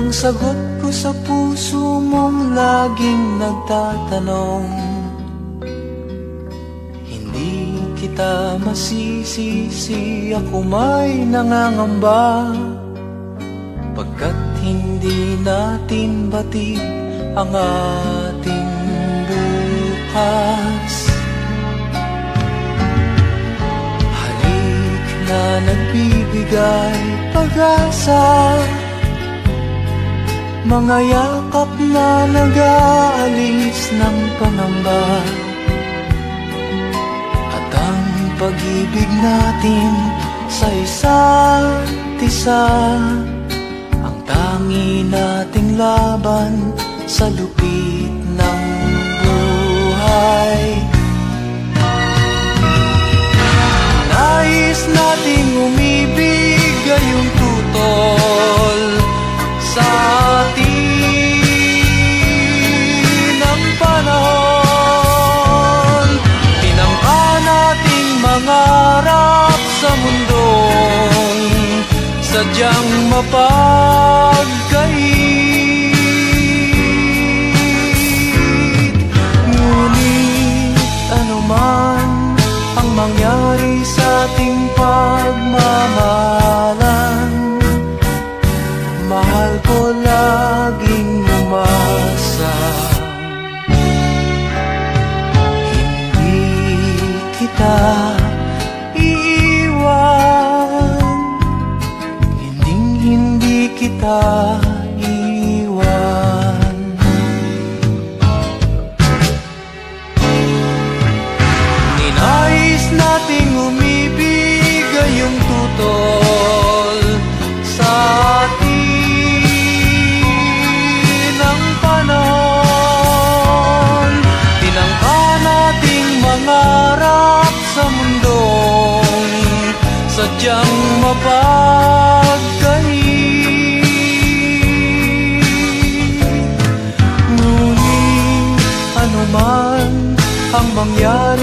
Ang sagot ko sa puso mong laging nagtatanong, hindi kita masisisi, ako may nangangamba, pagkat hindi natin batid ang ating bukas. Halik na nagbibigay pag-asa, mga yakap na nag-aalis ng pangamba, at ang pag-ibig natin sa isa't isa, ang tangi nating laban sa lupit ng buhay. Nais nating umibig gayong tutol sa atin ang panahon. Tinangka nating mangarap sa mundong sadyang mapagkait. Ngunit anuman ang mangyari sa ating pagmamahalan, mahal ko laging umasa, hindi kita iiwan, hindi kita iiwan. Ninais nating umibig gayong tutol sa atin ang panahon. Tinangka nating mangarap sa mundong sadyang mapagkait. Ngunit anuman ang mangyari